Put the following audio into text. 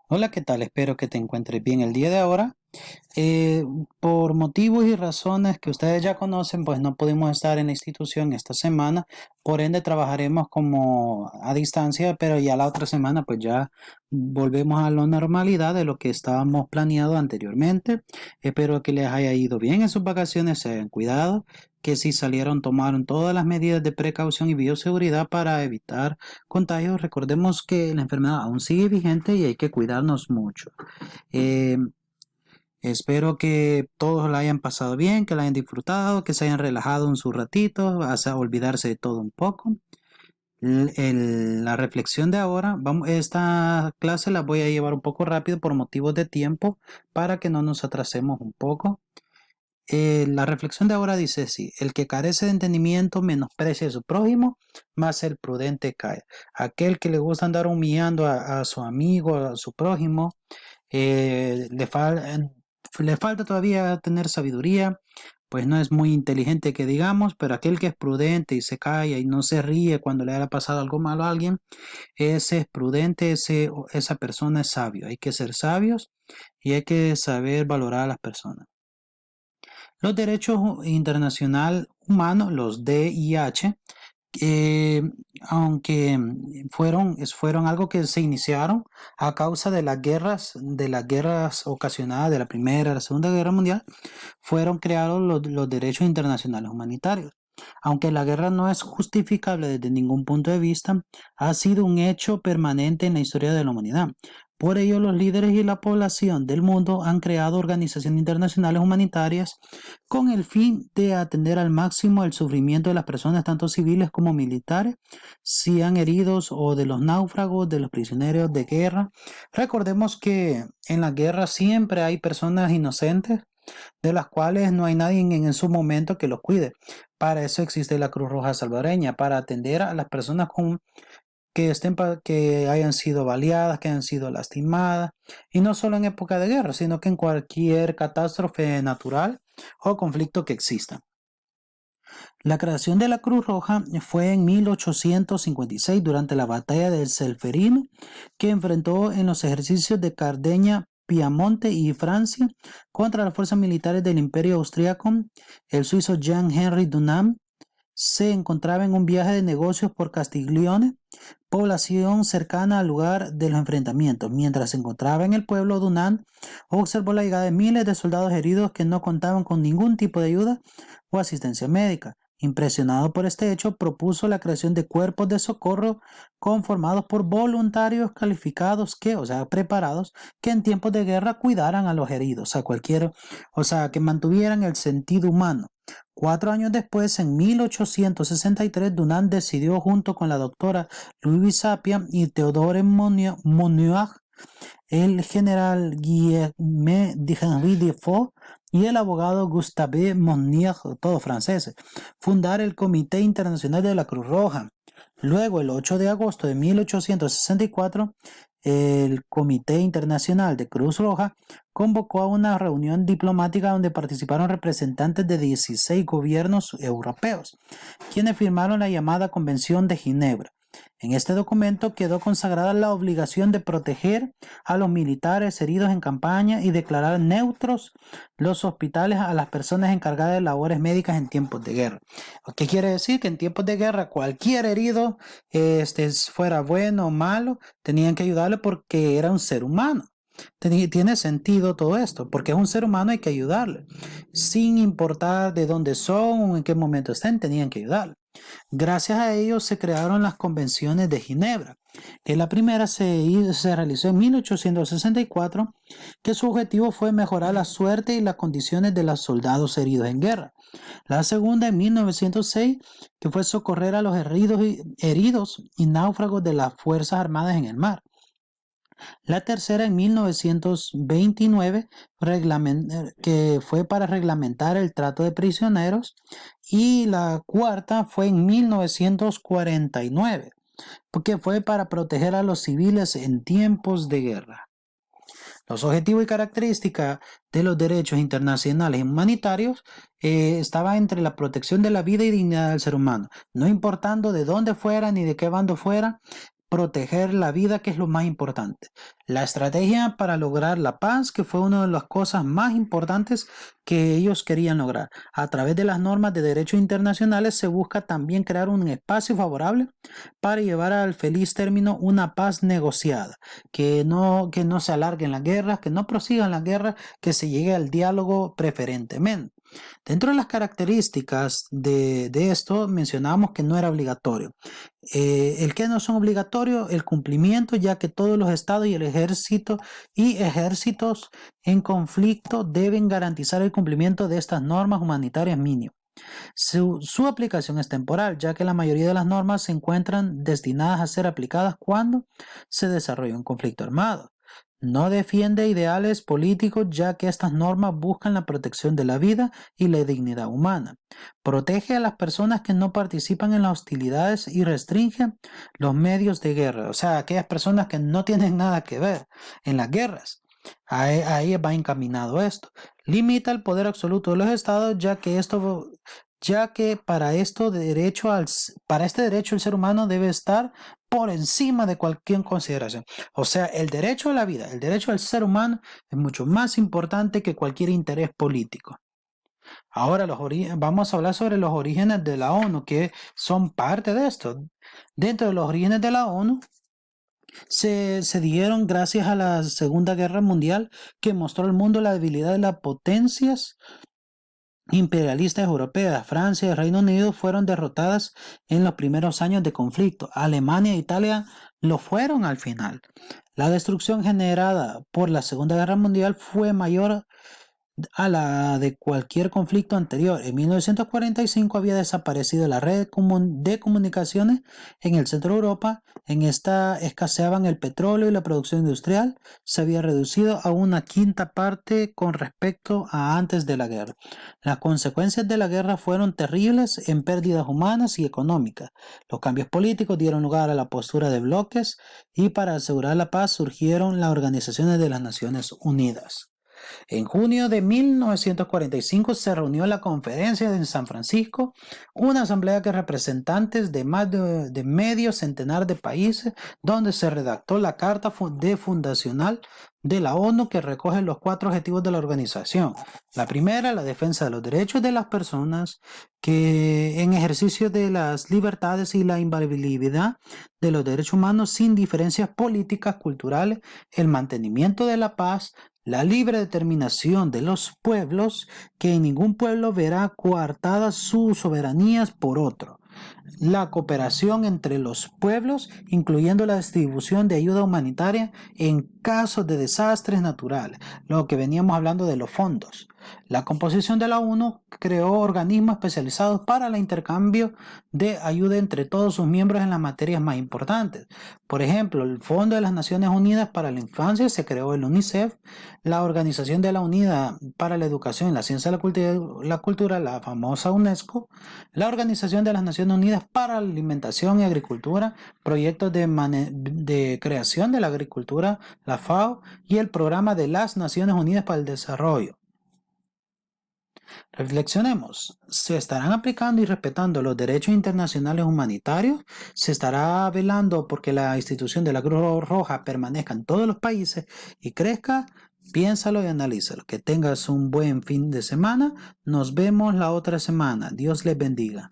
Hola, ¿qué tal? Espero que te encuentres bien el día de ahora. Eh, por motivos y razones que ustedes ya conocen, pues no pudimos estar en la institución esta semana. Por ende, trabajaremos como a distancia, pero ya la otra semana, pues ya volvemos a la normalidad de lo que estábamos planeado anteriormente. Espero que les haya ido bien en sus vacaciones, se hayan cuidado, que si salieron tomaron todas las medidas de precaución y bioseguridad para evitar contagios. Recordemos que la enfermedad aún sigue vigente y hay que cuidarnos mucho. Eh, Espero que todos la hayan pasado bien, que la hayan disfrutado, que se hayan relajado un su ratito, hasta olvidarse de todo un poco. La reflexión de ahora, esta clase la voy a llevar un poco rápido por motivos de tiempo para que no nos atrasemos un poco. La reflexión de ahora dice así: el que carece de entendimiento menosprecia a su prójimo, mas el prudente cae. Aquel que le gusta andar humillando a su amigo, a su prójimo, eh, le, fal- le falta todavía tener sabiduría, pues no es muy inteligente que digamos, pero aquel que es prudente y se calla y no se ríe cuando le haya pasado algo malo a alguien, ese es prudente, esa persona es sabio. Hay que ser sabios y hay que saber valorar a las personas. Los derechos internacional humanos, los DIH, eh, aunque fueron algo que se iniciaron a causa de las guerras ocasionadas de la Primera y la Segunda Guerra Mundial, fueron creados los derechos internacionales humanitarios. Aunque la guerra no es justificable desde ningún punto de vista, ha sido un hecho permanente en la historia de la humanidad. Por ello, los líderes y la población del mundo han creado organizaciones internacionales humanitarias con el fin de atender al máximo el sufrimiento de las personas, tanto civiles como militares, sean heridos o de los náufragos, de los prisioneros de guerra. Recordemos que en la guerra siempre hay personas inocentes de las cuales no hay nadie en su momento que los cuide. Para eso existe la Cruz Roja Salvadoreña, para atender a las personas que hayan sido baleadas, que hayan sido lastimadas, y no solo en época de guerra, sino que en cualquier catástrofe natural o conflicto que exista. La creación de la Cruz Roja fue en 1856 durante la batalla del Celferino, que enfrentó en los ejercicios de Cardeña, Piamonte y Francia contra las fuerzas militares del Imperio Austriaco. El suizo Jean-Henri Dunant se encontraba en un viaje de negocios por Castiglione, población cercana al lugar de los enfrentamientos. Mientras se encontraba en el pueblo, Dunant observó la llegada de miles de soldados heridos que no contaban con ningún tipo de ayuda o asistencia médica. Impresionado por este hecho, propuso la creación de cuerpos de socorro conformados por voluntarios calificados o sea, preparados, que en tiempos de guerra cuidaran a los heridos, o sea, que mantuvieran el sentido humano. 4 años después, en 1863, Dunant decidió, junto con la doctora Louise Sapien y Theodore Monod, el general Guillaume de Henry Defoe y el abogado Gustave Monnier, todos franceses, fundar el Comité Internacional de la Cruz Roja. Luego, el 8 de agosto de 1864, el Comité Internacional de Cruz Roja convocó a una reunión diplomática donde participaron representantes de 16 gobiernos europeos, quienes firmaron la llamada Convención de Ginebra. En este documento quedó consagrada la obligación de proteger a los militares heridos en campaña y declarar neutros los hospitales a las personas encargadas de labores médicas en tiempos de guerra. ¿Qué quiere decir? Que en tiempos de guerra cualquier herido, fuera bueno o malo, tenían que ayudarle porque era un ser humano. Tiene sentido todo esto, porque es un ser humano, hay que ayudarle. Sin importar de dónde son o en qué momento estén, tenían que ayudarle. Gracias a ellos se crearon las convenciones de Ginebra, que la primera se realizó en 1864, que su objetivo fue mejorar la suerte y las condiciones de los soldados heridos en guerra. La segunda en 1906, que fue socorrer a los heridos y náufragos de las Fuerzas Armadas en el mar. La tercera en 1929, que fue para reglamentar el trato de prisioneros. Y la cuarta fue en 1949, que fue para proteger a los civiles en tiempos de guerra. Los objetivos y características de los derechos internacionales humanitarios estaba entre la protección de la vida y dignidad del ser humano, no importando de dónde fuera ni de qué bando fuera, proteger la vida, que es lo más importante. La estrategia para lograr la paz, que fue una de las cosas más importantes que ellos querían lograr. A través de las normas de derecho internacionales se busca también crear un espacio favorable para llevar al feliz término una paz negociada, que no se alarguen las guerras, que no prosigan las guerras, que se llegue al diálogo preferentemente. Dentro de las características de esto mencionábamos que no era obligatorio. El que no son obligatorios, el cumplimiento, ya que todos los estados y el ejército y ejércitos en conflicto deben garantizar el cumplimiento de estas normas humanitarias mínimas. Su aplicación es temporal, ya que la mayoría de las normas se encuentran destinadas a ser aplicadas cuando se desarrolla un conflicto armado. No defiende ideales políticos, ya que estas normas buscan la protección de la vida y la dignidad humana. Protege a las personas que no participan en las hostilidades y restringe los medios de guerra, o sea, aquellas personas que no tienen nada que ver en las guerras. Ahí va encaminado esto. Limita el poder absoluto de los estados, ya que para este derecho el ser humano debe estar por encima de cualquier consideración. O sea, el derecho a la vida, el derecho al ser humano es mucho más importante que cualquier interés político. Ahora vamos a hablar sobre los orígenes de la ONU, que son parte de esto. Dentro de los orígenes de la ONU se dieron gracias a la Segunda Guerra Mundial, que mostró al mundo la debilidad de las potencias imperialistas europeas. Francia y Reino Unido fueron derrotadas en los primeros años de conflicto. Alemania e Italia lo fueron al final. La destrucción generada por la Segunda Guerra Mundial fue mayor a la de cualquier conflicto anterior. En 1945 había desaparecido la red de comunicaciones en el centro de Europa. En esta escaseaban el petróleo y la producción industrial se había reducido a una quinta parte con respecto a antes de la guerra. Las consecuencias de la guerra fueron terribles en pérdidas humanas y económicas. Los cambios políticos dieron lugar a la postura de bloques y para asegurar la paz surgieron las organizaciones de las Naciones Unidas. En junio de 1945 se reunió la conferencia de San Francisco, una asamblea que representantes de más de medio centenar de países, donde se redactó la carta fundacional de la ONU, que recoge los 4 objetivos de la organización. La primera, la defensa de los derechos de las personas que en ejercicio de las libertades y la inviolabilidad de los derechos humanos sin diferencias políticas, culturales, el mantenimiento de la paz, la libre determinación de los pueblos, que ningún pueblo verá coartadas sus soberanías por otro. La cooperación entre los pueblos, incluyendo la distribución de ayuda humanitaria en casos de desastres naturales, lo que veníamos hablando de los fondos. La composición de la ONU creó organismos especializados para el intercambio de ayuda entre todos sus miembros en las materias más importantes. Por ejemplo, el Fondo de las Naciones Unidas para la Infancia, se creó el UNICEF, la Organización de la Unidad para la Educación, la Ciencia y la Cultura, la famosa UNESCO, la Organización de las Naciones Unidas para la Alimentación y Agricultura, proyectos de creación de la agricultura, la FAO, y el Programa de las Naciones Unidas para el Desarrollo. Reflexionemos, ¿se estarán aplicando y respetando los derechos internacionales humanitarios? ¿Se estará velando porque la institución de la Cruz Roja permanezca en todos los países y crezca? Piénsalo y analízalo. Que tengas un buen fin de semana. Nos vemos la otra semana. Dios les bendiga.